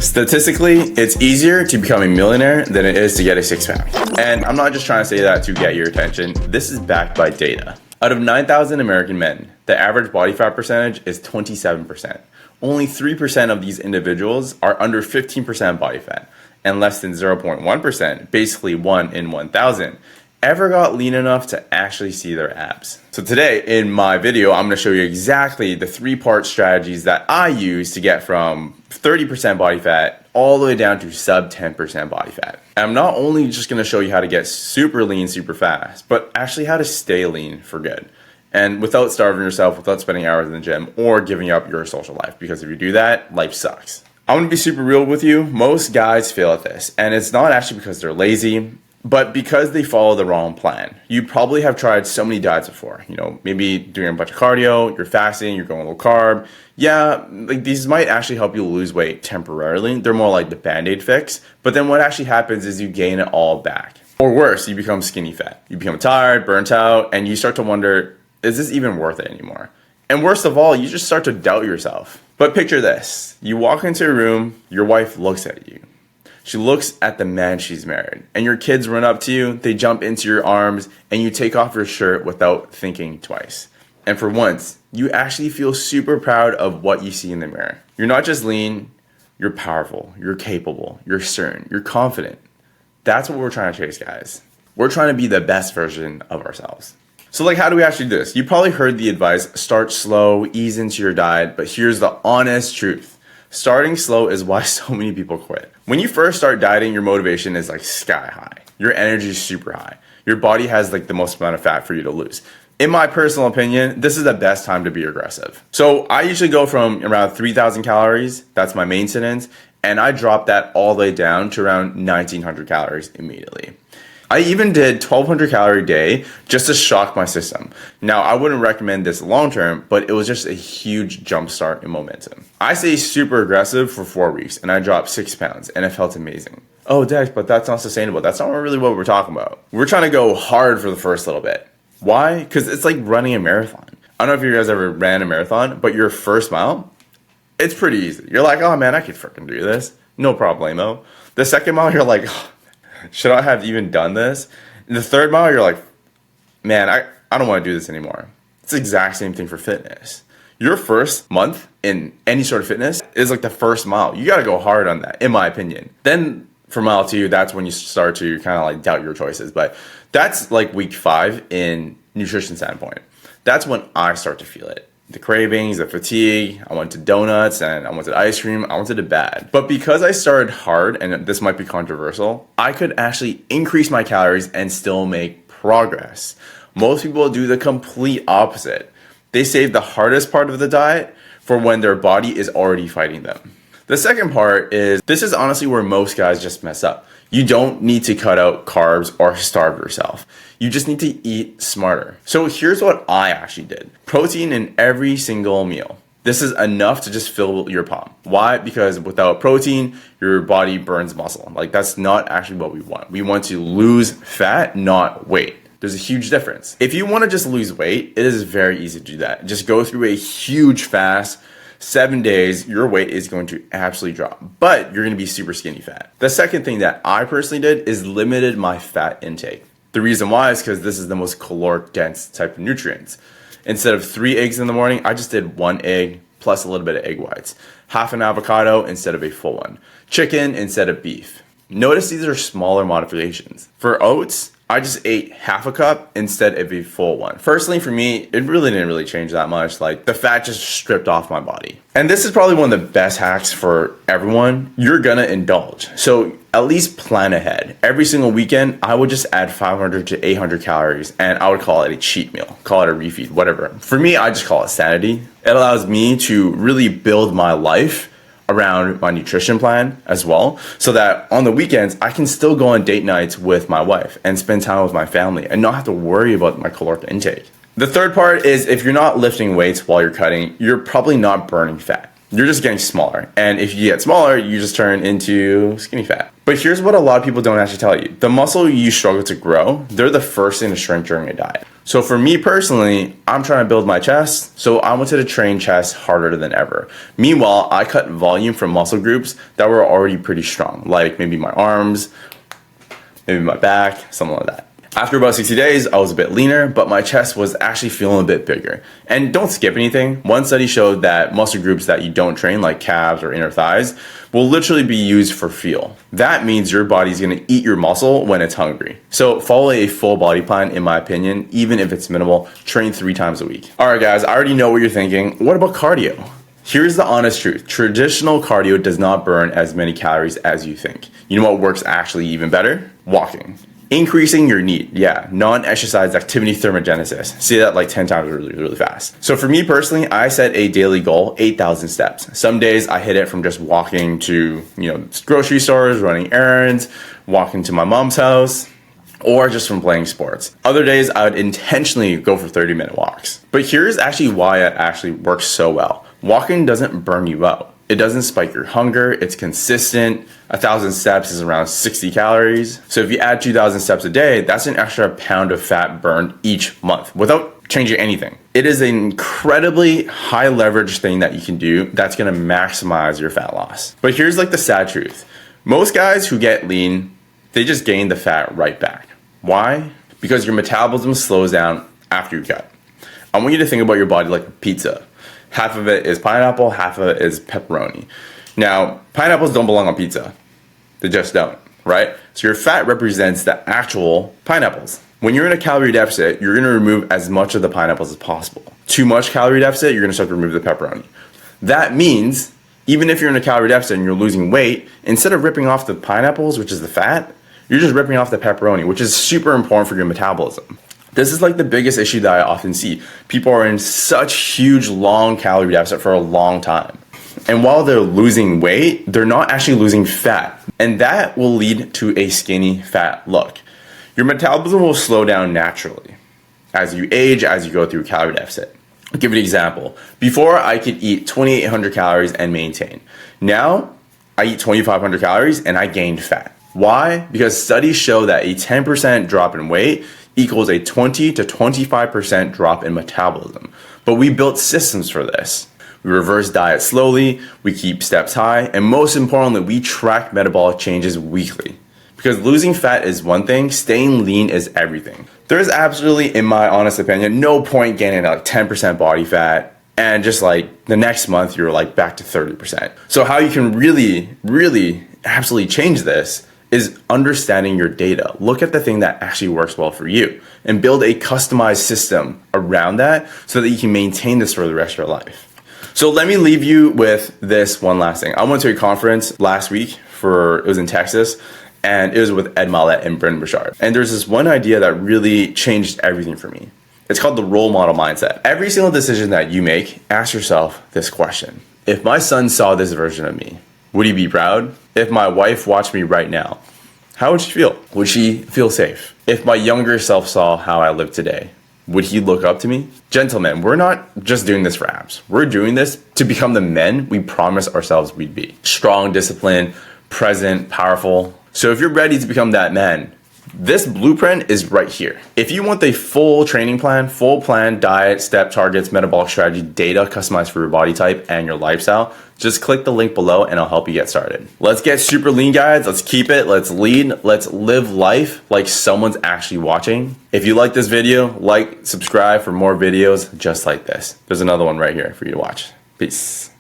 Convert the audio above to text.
Statistically, it's easier to become a millionaire than it is to get a six-pack. And I'm not just trying to say that to get your attention. This is backed by data. Out of 9,000 American men, the average body fat percentage is 27%. Only 3% of these individuals are under 15% body fat, and less than 0.1%, basically 1 in 1,000, ever got lean enough to actually see their abs. So today in my video, I'm gonna show you exactly the 3-part strategies that I use to get from 30% body fat all the way down to sub 10% body fat. And I'm not only just gonna show you how to get super lean super fast, but actually how to stay lean for good. And without starving yourself, without spending hours in the gym or giving up your social life. Because if you do that, life sucks. I'm gonna be super real with you. Most guys fail at this. And it's not actually because they're lazy, but because they follow the wrong plan. You probably have tried so many diets before. You know, maybe doing a bunch of cardio, you're fasting, you're going low carb. Yeah, like these might actually help you lose weight temporarily. They're more like the Band-Aid fix. But then what actually happens is you gain it all back. Or worse, you become skinny fat. You become tired, burnt out, and you start to wonder, is this even worth it anymore? And worst of all, you just start to doubt yourself. But picture this. You walk into a room, your wife looks at you. She looks at the man she's married, and your kids run up to you, they jump into your arms, and you take off your shirt without thinking twice. And for once, you actually feel super proud of what you see in the mirror. You're not just lean, you're powerful, you're capable, you're certain, you're confident. That's what we're trying to chase, guys. We're trying to be the best version of ourselves. So like, how do we actually do this? You probably heard the advice, start slow, ease into your diet, but here's the honest truth. Starting slow is why so many people quit. When you first start dieting, your motivation is like sky high. Your energy is super high. Your body has like the most amount of fat for you to lose. In my personal opinion, this is the best time to be aggressive. So I usually go from around 3,000 calories, that's my maintenance, and I drop that all the way down to around 1,900 calories immediately. I even did 1,200 calorie day just to shock my system. Now, I wouldn't recommend this long term, but it was just a huge jump start in momentum. I stayed super aggressive for 4 weeks and I dropped 6 pounds and it felt amazing. Oh, Dex, but that's not sustainable. That's not really what we're talking about. We're trying to go hard for the first little bit. Why? Because it's like running a marathon. I don't know if you guys ever ran a marathon, but your first mile, it's pretty easy. You're like, oh man, I could freaking do this. No problemo. The second mile, you're like, oh, should I have even done this? In the third mile, you're like, man, I don't want to do this anymore. It's the exact same thing for fitness. Your first month in any sort of fitness is like the first mile. You got to go hard on that, in my opinion. Then for mile 2, that's when you start to kind of like doubt your choices. But that's like week 5 in nutrition standpoint. That's when I start to feel it. The cravings, the fatigue, I wanted donuts and I wanted ice cream, I wanted it bad. But because I started hard, and this might be controversial, I could actually increase my calories and still make progress. Most people do the complete opposite. They save the hardest part of the diet for when their body is already fighting them. The second part is, this is honestly where most guys just mess up. You don't need to cut out carbs or starve yourself. You just need to eat smarter. So here's what I actually did. Protein in every single meal. This is enough to just fill your palm. Why? Because without protein, your body burns muscle. Like that's not actually what we want. We want to lose fat, not weight. There's a huge difference. If you want to just lose weight, it is very easy to do that. Just go through a huge fast. 7 days, your weight is going to absolutely drop, but you're going to be super skinny fat. The second thing that I personally did is limited my fat intake. The reason why is because this is the most caloric dense type of nutrients. Instead of 3 eggs in the morning, I just did 1 egg plus a little bit of egg whites. Half an avocado instead of a full one. Chicken instead of beef. Notice these are smaller modifications. For oats, I just ate half a cup instead of a full one. Personally, for me, it really didn't change that much. Like the fat just stripped off my body. And this is probably one of the best hacks for everyone. You're gonna indulge. So at least plan ahead. Every single weekend, I would just add 500 to 800 calories and I would call it a cheat meal, call it a refeed, whatever. For me, I just call it sanity. It allows me to really build my life around my nutrition plan as well, so that on the weekends I can still go on date nights with my wife and spend time with my family and not have to worry about my caloric intake. The third part is, if you're not lifting weights while you're cutting, you're probably not burning fat. You're just getting smaller. And if you get smaller, you just turn into skinny fat. But here's what a lot of people don't actually tell you. The muscle you struggle to grow, they're the first thing to shrink during a diet. So for me personally, I'm trying to build my chest, so I wanted to train chest harder than ever. Meanwhile, I cut volume from muscle groups that were already pretty strong, like maybe my arms, maybe my back, something like that. After about 60 days, I was a bit leaner, but my chest was actually feeling a bit bigger. And don't skip anything. One study showed that muscle groups that you don't train, like calves or inner thighs, will literally be used for fuel. That means your body's gonna eat your muscle when it's hungry. So follow a full body plan, in my opinion, even if it's minimal. Train 3 times a week. All right, guys, I already know what you're thinking. What about cardio? Here's the honest truth. Traditional cardio does not burn as many calories as you think. You know what works actually even better? Walking. Increasing your NEAT, non-exercise activity thermogenesis. Say that like 10 times really fast. So for me personally, I set a daily goal, 8,000 steps. Some days I hit it from just walking to, grocery stores, running errands, walking to my mom's house, or just from playing sports. Other days I would intentionally go for 30-minute walks. But here's actually why it actually works so well. Walking doesn't burn you out. It doesn't spike your hunger, it's consistent. 1,000 steps is around 60 calories. So if you add 2,000 steps a day, that's an extra pound of fat burned each month without changing anything. It is an incredibly high leverage thing that you can do that's gonna maximize your fat loss. But here's like the sad truth. Most guys who get lean, they just gain the fat right back. Why? Because your metabolism slows down after you cut. I want you to think about your body like a pizza. Half of it is pineapple, half of it is pepperoni. Now, pineapples don't belong on pizza. They just don't, right? So your fat represents the actual pineapples. When you're in a calorie deficit, you're gonna remove as much of the pineapples as possible. Too much calorie deficit, you're gonna start to remove the pepperoni. That means, even if you're in a calorie deficit and you're losing weight, instead of ripping off the pineapples, which is the fat, you're just ripping off the pepperoni, which is super important for your metabolism. This is like the biggest issue that I often see. People are in such huge, long calorie deficit for a long time. And while they're losing weight, they're not actually losing fat. And that will lead to a skinny, fat look. Your metabolism will slow down naturally as you age, as you go through a calorie deficit. I'll give you an example. Before, I could eat 2,800 calories and maintain. Now, I eat 2,500 calories and I gained fat. Why? Because studies show that a 10% drop in weight equals a 20 to 25% drop in metabolism. But we built systems for this. We reverse diet slowly, we keep steps high, and most importantly, we track metabolic changes weekly. Because losing fat is one thing, staying lean is everything. There's absolutely, in my honest opinion, no point gaining like 10% body fat and just like the next month you're like back to 30%. So how you can really absolutely change this is understanding your data. Look at the thing that actually works well for you and build a customized system around that so that you can maintain this for the rest of your life. So let me leave you with this one last thing. I went to a conference last week it was in Texas, and it was with Ed Mylett and Brendon Burchard. And there's this one idea that really changed everything for me. It's called the role model mindset. Every single decision that you make, ask yourself this question. If my son saw this version of me, would he be proud? If my wife watched me right now, how would she feel? Would she feel safe? If my younger self saw how I live today, would he look up to me? Gentlemen, we're not just doing this for abs. We're doing this to become the men we promised ourselves we'd be. Strong, disciplined, present, powerful. So if you're ready to become that man, this blueprint is right here. If you want the full training plan, full plan, diet, step targets, metabolic strategy, data customized for your body type and your lifestyle, just click the link below and I'll help you get started. Let's get super lean, guys. Let's keep it. Let's lead. Let's live life like someone's actually watching. If you like this video, like, subscribe for more videos just like this. There's another one right here for you to watch. Peace.